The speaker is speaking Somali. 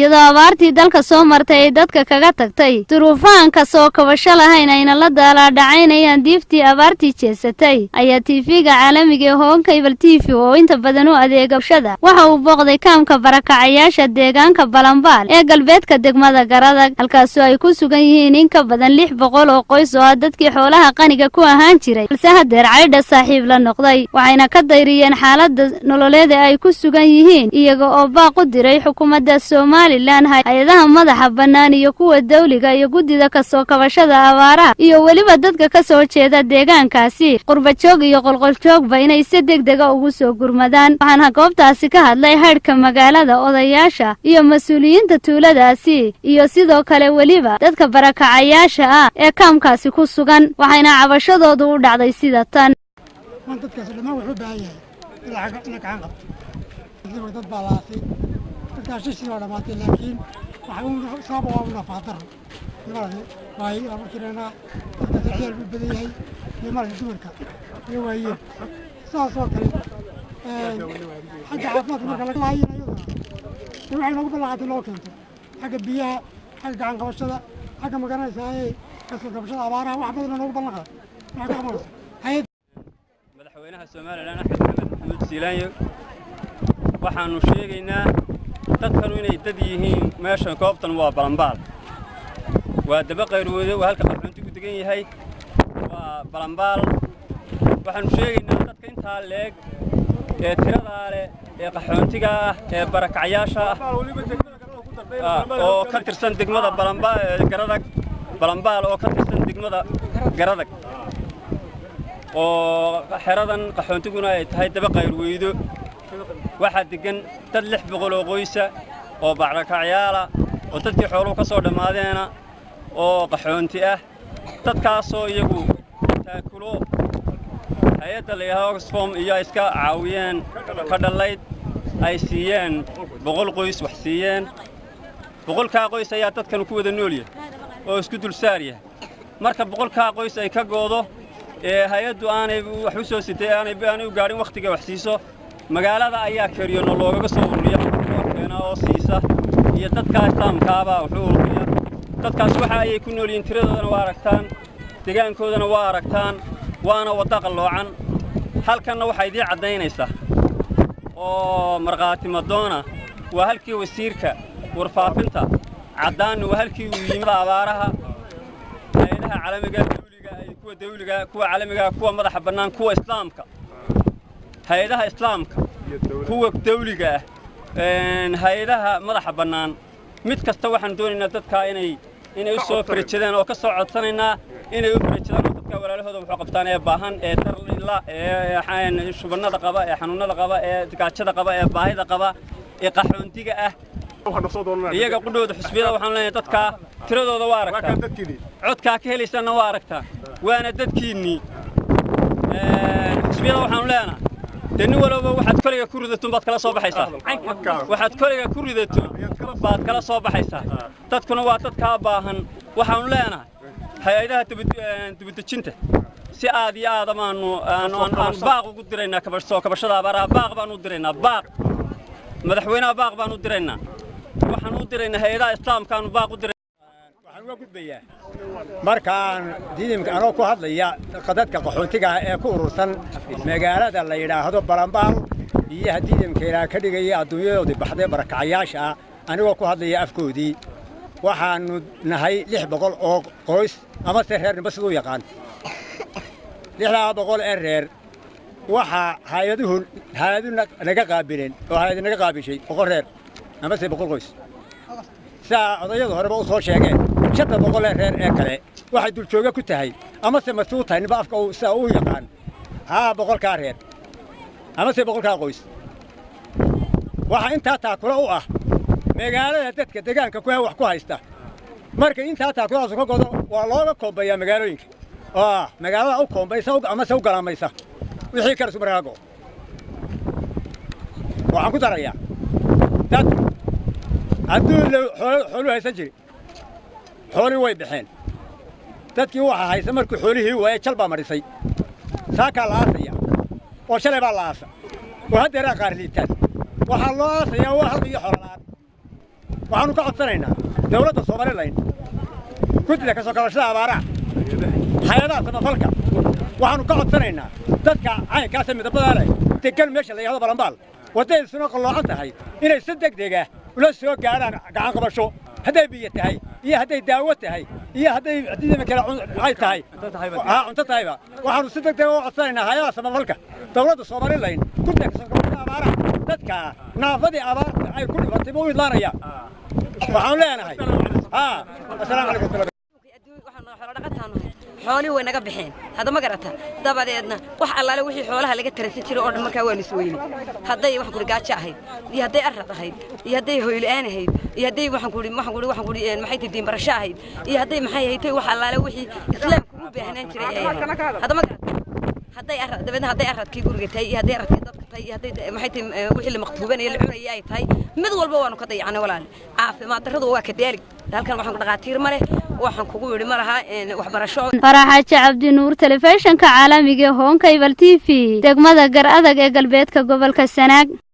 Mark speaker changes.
Speaker 1: iyadoo abaartii dalka soo martay ay dadka kaga tagtay duruufaan ka soo kabasho lahayn ayna la daalaadhacaynayaan diiftii abaartii jeesatay ayaa TV-ga caalamiga ee Home Cable TV oo inta badan u adeega bulshada waxa uu booqday kaamka barakacayaasha deegaanka Balanbaal ee galbeedka degmada Garadag halkaas oo ay ku sugan yihiin in ka badan 600 oo qoys oo dadkii xoolaha qaniga ku ahaan jiray balse hadeer caydha saaxiib la noqday waxayna ka dayriyeen xaaladda nololeed ay ku sugan yihiin iyaga oo baaq u diray xukuumadda Soomaaliland hay'adaha madaxa bannaan iyo kuwa dawliga iyo gudida ka soo kabashada abaaraha iyo waliba dadka ka soo jeeda deegaankaasi qurba joog iyo qolqol joogba inay si degdeg ah ugu soo gurmadaan waxaan goobtaasi ka hadlay haydhka magaalada odayaasha iyo mas'uuliyiinta tuuladaasi iyo sidoo kale waliba dadka barakacayaasha ah ee kaamkaasi ku sugan waxayna cabashadoodu u dhacday sida tan
Speaker 2: dadkaas dhammaan wuxuu baahan yahay in gacan qabto dad baa laasay dadkaas shishii waa dhamaatay laakiin waxa sabab waa una faadar waay ama jirana dadka ciyaar u badan yahay iyo marka dumarka iyo waayeen saas oo kale xagga caafimaadka marka laga laayinayo waxay noogu ballaqatay loo keento xagga biyaha xagga gacan qabashada xagga magaranaysa kasoo kabashada abaaraha wax badan noogu ballaqay waxa ka qabanaysa
Speaker 3: madaxweynaha Soomaaliland Axmed Maxamed Siilaanyo waxaanu sheegaynaa dadkanu inay dad yihiin meeshan koobtan waa Balanbaal waa daba qayroodo waa halka qaxoonti ku degan yahay waa Balanbaal waxaanu sheegaynaa dadka inta leeg ee tirada leh ee qaxoontiga ah ee barakacayaasha oo ka tirsan degmada Garadag Balanbaal oo ka tirsan degmada Garadag oo xeradan qaxoontiguna ay tahay daba qayroodo waxa degan dad 600 oo qoysa oo barakacayaala oo dadkii xooluhu ka soo dhamaadeena oo qaxoonti ah dadkaas oo iyagu taakulo hay'adda la yiraahdo Oxfam iyo iska caawiyeen ka dhalayd ay siiyeen 100 qoys wax siiyeen 100 qoys ayaa dadkan ku wada nool yahay oo isku dul saariya marka 100 qoys ay ka goodo hay'addu aanay wax u soo sitay aanay u gaarin waqtiga wax siiso magaalada ayaa kariyo looga soo ururiya oo siisa iyo dadka islaamkaaba wuxuu ururiya dadkaas waxa ay ku nool yihiin tiradoodana waa aragtaan deegaankoodana waa aragtaan waana wada qaloocan halkanna waxa idii cadaynaysa oo marqaati madoona waa halkii wasiirka warfaafinta cadaan waa halkii uu yimid abaaraha hay'adaha caalamiga kuwa caalamiga kuwa madaxa bannaan kuwa islaamka hay'adaha islaamka kuwa dawliga hay'adaha madaxa bannaan mid kasta waxaan doonaynaa dadka inay u soo farjadeen oo ka soo codsanaynaa inay u farjadaan dadka walaalahooda wuxuu qabtaan ee baahan ee darla ee shubanada qaba ee xanuunada qaba ee gaajada qaba ee baahida qaba ee qaxoontiga ah iyaga qudhooda xisbiyada waxaan leenahay dadka tiradooda waa aragtaa codka ka helaysana waa aragtaa waana dadkiinii xisbiyada waxaan leenahay dani walba waxaad kaliya ku ridato baad kala soo baxaysaa waxaad kaliya ku ridato baad kala soo baxaysaa dadkuna waa dadka baahan waxaan leenahay hay'adaha dibadejinta si aad iyo aad aan baaq ugu diraynaa kabashada abaaraha baaq baan u diraynaa baaq madaxweynaha baaq baan u diraynaa waxaan u diraynaa hay'adaha islaamka aan baaq u diraynaa
Speaker 4: waxaan uga gudbayaa markaan diidimka anoo ku hadlaya qadadka qaxoontiga ee ku urursan magaalada la yiraahdo Balanbaal iyo diidimka ilaa ka dhigaya adduunyadoodii baxday barakacayaasha anigoo ku hadlaya afkoodii waxaanu nahay 600 oo qoys ama reer bas loo yaqaan 600 ee reer waxa hay'aduhu naga qaabileen oo hay'adu naga qaabishay 100 reer ama 100 qoys saa odayadu horeba u soo sheegeen 600 reer ee kale waxay dul jooga ku tahay ama se mas'uul tahay niba afka uu yaqaan 100 reer ama 100 qoys waxa inta taakula u ah magaalada dadka deegaanka ku wax ku haysta marka inta taakula soo godo waa looga koobaya magaalooyinka magaalada u koombaysa ama soo galaamaysa wixii kala sumaraago waxaan ku darayaa dad adduun xoolo haysan jiri xooli way bixeen dadkii waxa haysan markii xoolihii way jalba marisay saaka la aasaya oo shalay baa la aasa وهذا رقار ليتان وحلوات يا واحد يحرلات waxaanu ka codsanaynaa dawladda Soomaaliland guddiga ka soo kabashada abaaraha hay'adaha samafalka waxaanu ka codsanaynaa dadka caynkaas midabada leh degan meesha la yiraahdo Balanbaal wadada soo qaloocan tahay inay si degdeg ah ula soo gaaraan gacan qabasho hadday biyo tahay iyo hadday daawo tahay iyo hadday kala ay tahay cunto tahay waxaanu si degdeg ah u codsanaynaa hay'adaha samafalka dawladda Soomaaliland guddiga ka soo kabashada abaaraha dadka naafadii abaarta ay ku dhimatay buu idlaanaya waxaan leenahay assalaamu calaykum
Speaker 5: xooli way naga bixeen hada ma garata dabadeedna wax allaale wixii xoolaha laga tarasin jiray oo dhan markaa waan isweyni haday wax ku gaajo ahayd iyo haday arrad ahayd iyo haday hooylaan ahayd iyo haday waxaan ku maxay diin barasho ahayd iyo haday maxay ahayd wax allaale wixii islaamku u baahnaan jiray hada ma garata haday arrad dabadeedna haday arradkii guriga tahay iyo haday arradkii dadka tahay iyo haday maxay wixii la maqtuubanay la cunayay ay tahay mid walba waanu ka dayacnay walaal caafimaad darradu waa ka daalig halkan waxaan ku dhaqaatiir ma leh waxaan kugu yiri ma laha waxbarasho
Speaker 1: Faraxaaji Cabdi Nuur telefishinka caalamiga Home Cable TV degmada Gar adag ee galbeedka gobolka Sanaag